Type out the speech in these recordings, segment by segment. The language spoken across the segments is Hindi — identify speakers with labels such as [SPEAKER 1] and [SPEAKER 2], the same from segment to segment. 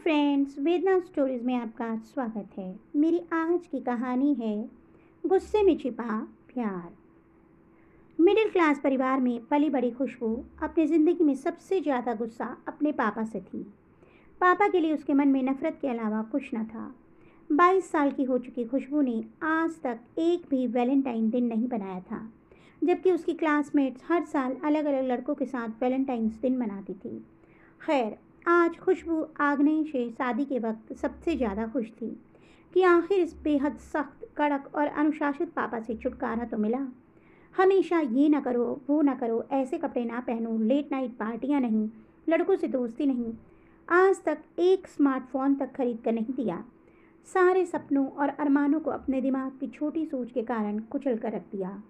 [SPEAKER 1] फ्रेंड्स, वेदना स्टोरीज में आपका स्वागत है। मेरी आज की कहानी है गुस्से में छिपा प्यार। मिडिल क्लास परिवार में पली बड़ी खुशबू अपनी ज़िंदगी में सबसे ज़्यादा गुस्सा अपने पापा से थी। पापा के लिए उसके मन में नफरत के अलावा कुछ न था। 22 साल की हो चुकी खुशबू ने आज तक एक भी वैलेंटाइन दिन नहीं बनाया था, जबकि उसकी क्लासमेट्स हर साल अलग अलग लड़कों के साथ वैलेंटाइंस दिन मनाती थी। खैर, आज खुशबू आग्नेय से शादी के वक्त सबसे ज़्यादा खुश थी कि आखिर इस बेहद सख्त, कड़क और अनुशासित पापा से छुटकारा तो मिला। हमेशा ये ना करो, वो ना करो, ऐसे कपड़े ना पहनो, लेट नाइट पार्टियाँ नहीं, लड़कों से दोस्ती नहीं। आज तक एक स्मार्टफोन तक खरीद कर नहीं दिया। सारे सपनों और अरमानों को अपने दिमाग की छोटी सोच के कारण कुचल कर रख दिया।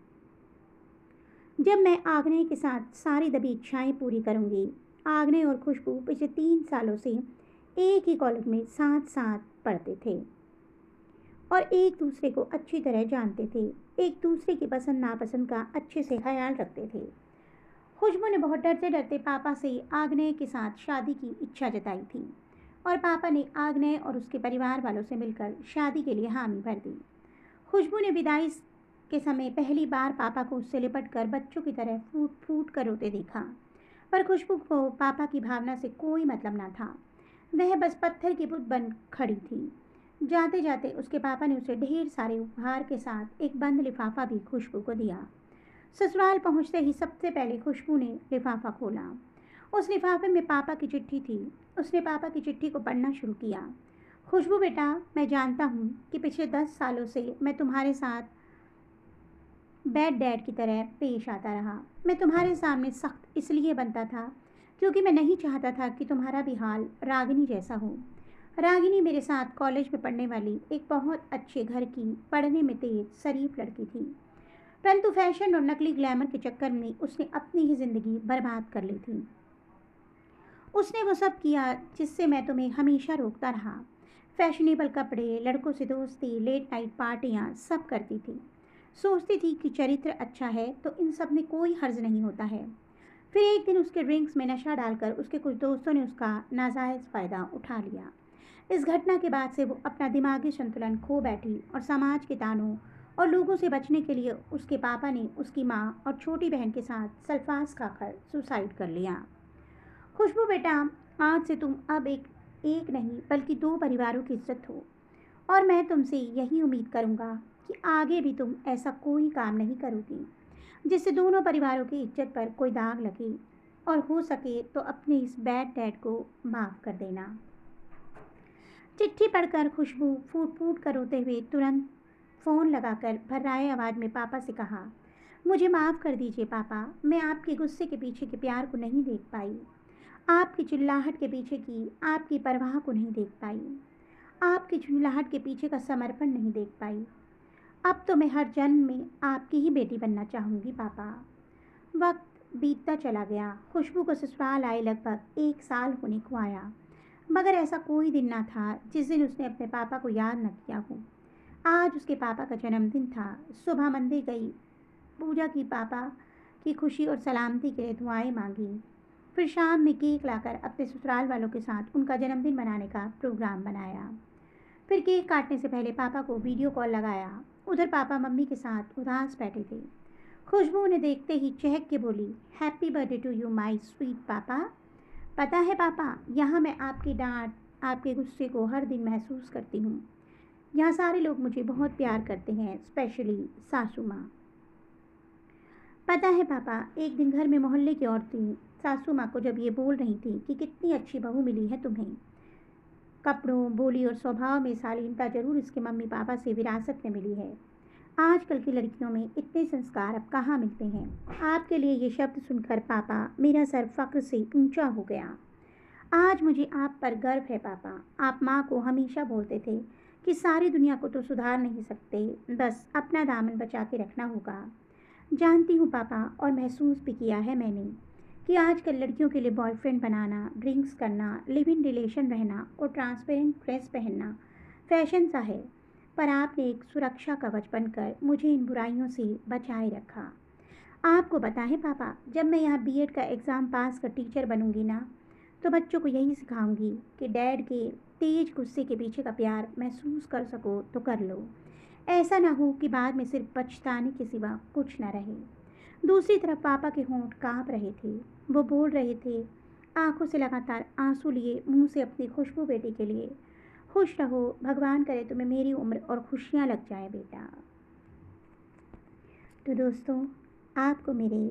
[SPEAKER 1] जब मैं आग्नेय के साथ सारी दबी इच्छाएं पूरी करूंगी। आग्नेय और खुशबू पिछले 3 सालों से एक ही कॉलेज में साथ साथ पढ़ते थे और एक दूसरे को अच्छी तरह जानते थे। एक दूसरे की पसंद नापसंद का अच्छे से ख्याल रखते थे। खुशबू ने बहुत डरते डरते पापा से आग्नेय के साथ शादी की इच्छा जताई थी और पापा ने आग्नेय और उसके परिवार वालों से मिलकर शादी के लिए हामी भर दी। खुशबू ने विदाई के समय पहली बार पापा को उससे लिपट कर बच्चों की तरह फूट फूट कर रोते देखा, पर खुशबू को पापा की भावना से कोई मतलब न था। वह बस पत्थर की बुत बन खड़ी थी। जाते जाते उसके पापा ने उसे ढेर सारे उपहार के साथ एक बंद लिफाफा भी खुशबू को दिया। ससुराल पहुंचते ही सबसे पहले खुशबू ने लिफाफा खोला। उस लिफाफे में पापा की चिट्ठी थी। उसने पापा की चिट्ठी को पढ़ना शुरू किया। खुशबू बेटा, मैं जानता हूँ कि पिछले 10 सालों से मैं तुम्हारे साथ बैड डैड की तरह पेश आता रहा। मैं तुम्हारे सामने सख्त इसलिए बनता था क्योंकि मैं नहीं चाहता था कि तुम्हारा भी हाल रागिनी जैसा हो। रागिनी मेरे साथ कॉलेज में पढ़ने वाली एक बहुत अच्छे घर की, पढ़ने में तेज शरीफ लड़की थी, परंतु फैशन और नकली ग्लैमर के चक्कर में उसने अपनी ही ज़िंदगी बर्बाद कर ली थी। उसने वो सब किया जिससे मैं तुम्हें हमेशा रोकता रहा। फैशनेबल कपड़े, लड़कों से दोस्ती, लेट नाइट पार्टियाँ सब करती थी। सोचती थी कि चरित्र अच्छा है तो इन सब में कोई हर्ज नहीं होता है। फिर एक दिन उसके ड्रिंक्स में नशा डालकर उसके कुछ दोस्तों ने उसका नाजायज़ फ़ायदा उठा लिया। इस घटना के बाद से वो अपना दिमागी संतुलन खो बैठी और समाज के तानों और लोगों से बचने के लिए उसके पापा ने उसकी माँ और छोटी बहन के साथ सल्फास खाकर सुसाइड कर लिया। खुशबू बेटा, आज से तुम अब एक नहीं बल्कि 2 परिवारों की इज्जत हो और मैं तुमसे यही उम्मीद करूँगा कि आगे भी तुम ऐसा कोई काम नहीं करोगी जिससे दोनों परिवारों की इज्जत पर कोई दाग लगे, और हो सके तो अपने इस बैड डैड को माफ़ कर देना। चिट्ठी पढ़कर खुशबू फूट फूट कर रोते हुए तुरंत फ़ोन लगाकर भर्राए आवाज़ में पापा से कहा, मुझे माफ़ कर दीजिए पापा, मैं आपके गुस्से के पीछे के प्यार को नहीं देख पाई, आपकी चिल्लाहट के पीछे की आपकी परवाह को नहीं देख पाई, आपकी चिल्लाहट के पीछे का समर्पण नहीं देख पाई। अब तो मैं हर जन्म में आपकी ही बेटी बनना चाहूँगी पापा। वक्त बीतता चला गया। खुशबू को ससुराल आए लगभग 1 साल होने को आया, मगर ऐसा कोई दिन ना था जिस दिन उसने अपने पापा को याद न किया हो। आज उसके पापा का जन्मदिन था। सुबह मंदिर गई, पूजा की, पापा की खुशी और सलामती के लिए दुआएं मांगी। फिर शाम में केक लाकर अपने ससुराल वालों के साथ उनका जन्मदिन मनाने का प्रोग्राम बनाया। फिर केक काटने से पहले पापा को वीडियो कॉल लगाया। उधर पापा मम्मी के साथ उदास बैठे थे। खुशबू उन्हें देखते ही चहक के बोली, happy birthday to you my sweet पापा। पता है पापा, यहाँ मैं आपकी डांट, आपके गुस्से को हर दिन महसूस करती हूँ। यहाँ सारे लोग मुझे बहुत प्यार करते हैं, स्पेशली सासू माँ। पता है पापा, एक दिन घर में मोहल्ले की औरतें सासू माँ को जब ये बोल रही थी कि कितनी अच्छी बहू मिली है तुम्हें, कपड़ों, बोली और स्वभाव में शालीनता जरूर इसके मम्मी पापा से विरासत में मिली है। आजकल की लड़कियों में इतने संस्कार अब कहाँ मिलते हैं। आपके लिए ये शब्द सुनकर पापा मेरा सर फक्र से ऊंचा हो गया। आज मुझे आप पर गर्व है पापा। आप माँ को हमेशा बोलते थे कि सारी दुनिया को तो सुधार नहीं सकते, बस अपना दामन बचा के रखना होगा। जानती हूँ पापा, और महसूस भी किया है मैंने कि आजकल लड़कियों के लिए बॉयफ्रेंड बनाना, ड्रिंक्स करना, लिव इन रिलेशन रहना और ट्रांसपेरेंट ड्रेस पहनना फैशन सा है, पर आपने एक सुरक्षा कवच बनकर मुझे इन बुराइयों से बचाए रखा। आपको पता है पापा, जब मैं यहाँ बीएड का एग्ज़ाम पास कर टीचर बनूंगी ना, तो बच्चों को यही सिखाऊंगी कि डैड के तेज गुस्से के पीछे का प्यार महसूस कर सको तो कर लो। ऐसा ना हो कि बाद में सिर्फ पछताने के सिवा कुछ ना रहे। दूसरी तरफ पापा के होंठ कांप रहे थे। वो बोल रहे थे, आंखों से लगातार आंसू लिए मुंह से अपनी खुशबू बेटी के लिए, खुश रहो, भगवान करे तुम्हें मेरी उम्र और खुशियाँ लग जाए बेटा। तो दोस्तों, आपको मेरी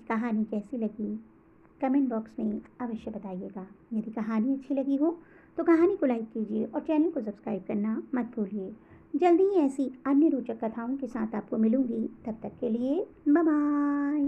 [SPEAKER 1] कहानी कैसी लगी कमेंट बॉक्स में अवश्य बताइएगा। यदि कहानी अच्छी लगी हो तो कहानी को लाइक कीजिए और चैनल को सब्सक्राइब करना मत भूलिए। जल्दी ही ऐसी अन्य रोचक कथाओं के साथ आपको मिलूंगी। तब तक के लिए बाय बाय।